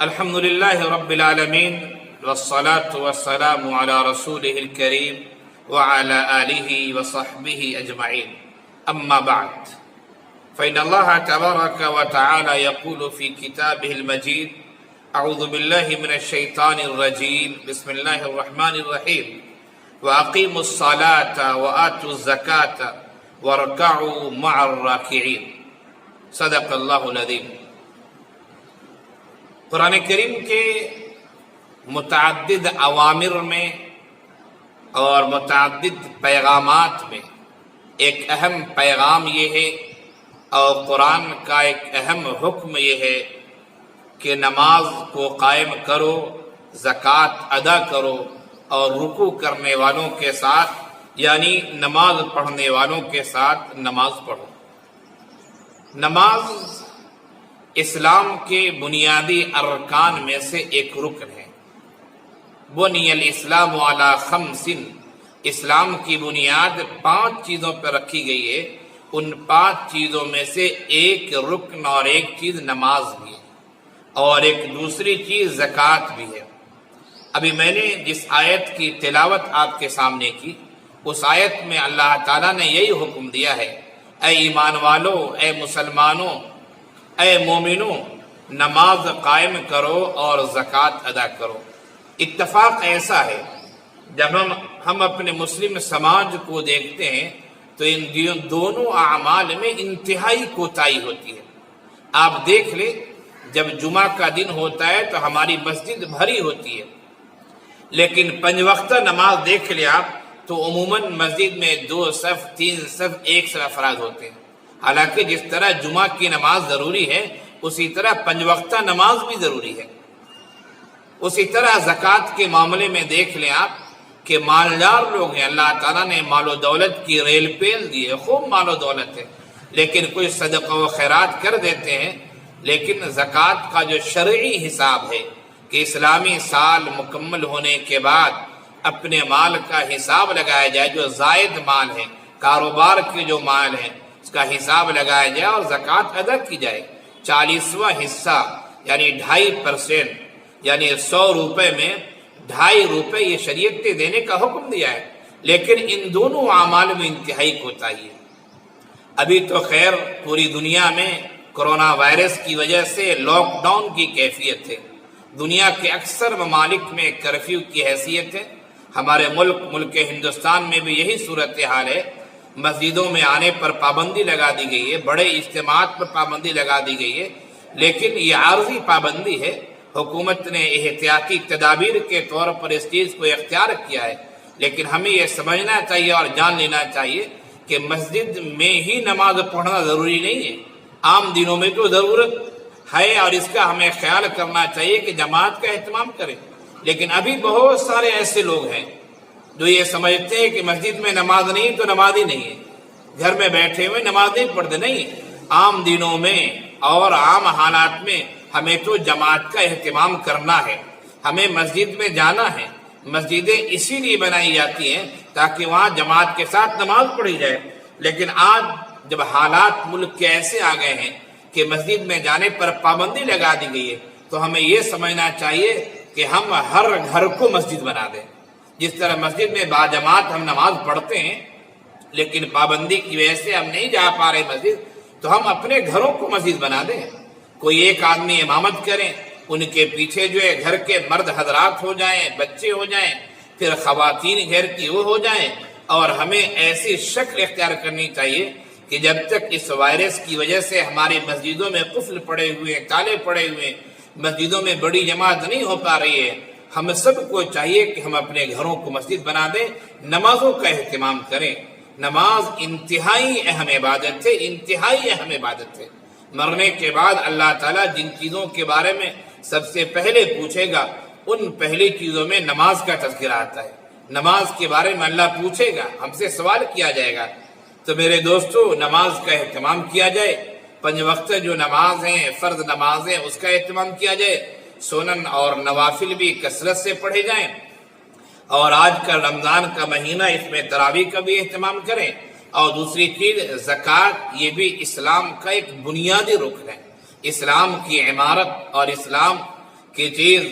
الحمد لله رب العالمين والصلاة والسلام على رسوله الكريم وعلى آله وصحبه أجمعين. أما بعد، فإن الله تبارك وتعالى يقول في كتابه المجيد: أعوذ بالله من الشيطان الرجيم، بسم الله الرحمن الرحيم، وأقيموا الصلاة وآتوا الزكاة واركعوا مع الراكعين. صدق اللہ العظیم. قرآن کریم کے متعدد اوامر میں اور متعدد پیغامات میں ایک اہم پیغام یہ ہے اور قرآن کا ایک اہم حکم یہ ہے کہ نماز کو قائم کرو، زکوٰۃ ادا کرو اور رکوع کرنے والوں کے ساتھ یعنی نماز پڑھنے والوں کے ساتھ نماز پڑھو. نماز اسلام کے بنیادی ارکان میں سے ایک رکن ہے. بنی الاسلام علی خمس، اسلام کی بنیاد 5 چیزوں پر رکھی گئی ہے. ان 5 چیزوں میں سے ایک رکن اور ایک چیز نماز بھی ہے اور ایک دوسری چیز زکوٰۃ بھی ہے. ابھی میں نے جس آیت کی تلاوت آپ کے سامنے کی، اس آیت میں اللہ تعالیٰ نے یہی حکم دیا ہے: اے ایمان والو، اے مسلمانوں، اے مومنوں، نماز قائم کرو اور زکوٰۃ ادا کرو. اتفاق ایسا ہے، جب ہم اپنے مسلم سماج کو دیکھتے ہیں تو ان دونوں اعمال میں انتہائی کوتاہی ہوتی ہے. آپ دیکھ لیں، جب جمعہ کا دن ہوتا ہے تو ہماری مسجد بھری ہوتی ہے، لیکن 5 وقتہ نماز دیکھ لیں آپ تو عموماً مسجد میں 2 صف 3 صف 1 صف افراد ہوتے ہیں. حالانکہ جس طرح جمعہ کی نماز ضروری ہے، اسی طرح 5 وقتہ نماز بھی ضروری ہے. اسی طرح زکوٰۃ کے معاملے میں دیکھ لیں آپ کہ مالدار لوگ ہیں، اللہ تعالیٰ نے مال و دولت کی ریل پیل دی ہے، خوب مال و دولت ہے، لیکن کوئی صدقہ و خیرات کر دیتے ہیں. لیکن زکوٰۃ کا جو شرعی حساب ہے کہ اسلامی سال مکمل ہونے کے بعد اپنے مال کا حساب لگایا جائے، جو زائد مال ہے، کاروبار کے جو مال ہیں، اس کا حساب لگایا جائے اور زکوٰۃ ادا کی جائے. 40واں حصہ یعنی 2.5%، یعنی 100 روپے میں 2.5 روپے یہ شریعت نے دینے کا حکم دیا ہے. لیکن ان دونوں اعمال میں انتہائی کوتاہی ہے. ابھی تو خیر پوری دنیا میں کرونا وائرس کی وجہ سے لاک ڈاؤن کی کیفیت ہے. دنیا کے اکثر ممالک میں کرفیو کی حیثیت ہے. ہمارے ملک ہندوستان میں بھی یہی صورتحال ہے. مسجدوں میں آنے پر پابندی لگا دی گئی ہے، بڑے اجتماعات پر پابندی لگا دی گئی ہے، لیکن یہ عارضی پابندی ہے. حکومت نے احتیاطی تدابیر کے طور پر اس چیز کو اختیار کیا ہے. لیکن ہمیں یہ سمجھنا چاہیے اور جان لینا چاہیے کہ مسجد میں ہی نماز پڑھنا ضروری نہیں ہے. عام دنوں میں تو ضرورت ہے اور اس کا ہمیں خیال کرنا چاہیے کہ جماعت کا اہتمام کریں. لیکن ابھی بہت سارے ایسے لوگ ہیں جو یہ سمجھتے ہیں کہ مسجد میں نماز نہیں تو نماز ہی نہیں ہے، گھر میں بیٹھے ہوئے نماز نہیں پڑھتے. نہیں، عام دنوں میں اور عام حالات میں ہمیں تو جماعت کا اہتمام کرنا ہے، ہمیں مسجد میں جانا ہے. مسجدیں اسی لیے بنائی جاتی ہیں تاکہ وہاں جماعت کے ساتھ نماز پڑھی جائے. لیکن آج جب حالات ملک کے ایسے آ گئے ہیں کہ مسجد میں جانے پر پابندی لگا دی گئی ہے تو ہمیں یہ سمجھنا چاہیے کہ ہم ہر گھر کو مسجد بنا دیں. جس طرح مسجد میں باجماعت ہم نماز پڑھتے ہیں، لیکن پابندی کی وجہ سے ہم نہیں جا پا رہے مسجد، تو ہم اپنے گھروں کو مسجد بنا دیں. کوئی ایک آدمی امامت کریں، ان کے پیچھے جو ہے گھر کے مرد حضرات ہو جائیں، بچے ہو جائیں، پھر خواتین گھر کی وہ ہو جائیں. اور ہمیں ایسی شکل اختیار کرنی چاہیے کہ جب تک اس وائرس کی وجہ سے ہماری مسجدوں میں قفل پڑے ہوئے، تالے پڑے ہوئے، مسجدوں میں بڑی جماعت نہیں ہو پا رہی ہے، ہم سب کو چاہیے کہ ہم اپنے گھروں کو مسجد بنا دیں، نمازوں کا اہتمام کریں. نماز انتہائی اہم عبادت ہے، انتہائی اہم عبادت ہے. مرنے کے بعد اللہ تعالیٰ جن چیزوں کے بارے میں سب سے پہلے پوچھے گا، ان پہلی چیزوں میں نماز کا تذکرہ آتا ہے. نماز کے بارے میں اللہ پوچھے گا، ہم سے سوال کیا جائے گا. تو میرے دوستو، نماز کا اہتمام کیا جائے. 5 وقت جو نماز ہیں، فرض نماز ہیں، اس کا اہتمام کیا جائے. سنن اور نوافل بھی کثرت سے پڑھے جائیں. اور آج کا رمضان کا مہینہ، اس میں تراویح کا بھی اہتمام کریں. اور دوسری چیز زکوٰۃ، یہ بھی اسلام کا ایک بنیادی رکن ہے. اسلام کی عمارت اور اسلام کی چیز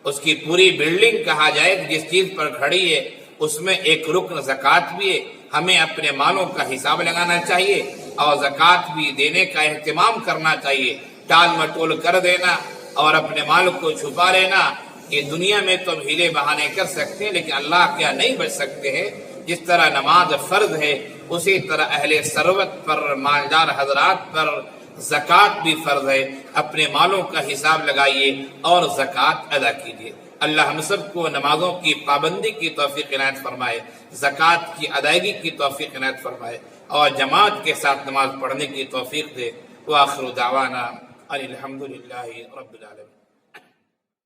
اس کی پوری بلڈنگ کہا جائے کہ جس چیز پر کھڑی ہے اس میں ایک رکن زکوٰۃ بھی ہے. ہمیں اپنے مالوں کا حساب لگانا چاہیے اور زکوٰۃ بھی دینے کا اہتمام کرنا چاہیے. ٹال مٹول کر دینا اور اپنے مال کو چھپا لینا، یہ دنیا میں تو ہیلے بہانے کر سکتے ہیں لیکن اللہ کیا نہیں بچ سکتے ہیں. جس طرح نماز فرض ہے اسی طرح اہل ثروت پر، مالدار حضرات پر زکوٰۃ بھی فرض ہے. اپنے مالوں کا حساب لگائیے اور زکوٰۃ ادا کیجیے. اللہ ہم سب کو نمازوں کی پابندی کی توفیق عنایت فرمائے، زکوٰۃ کی ادائیگی کی توفیق عنایت فرمائے اور جماعت کے ساتھ نماز پڑھنے کی توفیق دے. وآخر دعوانا ان الحمد للہ رب العالمین.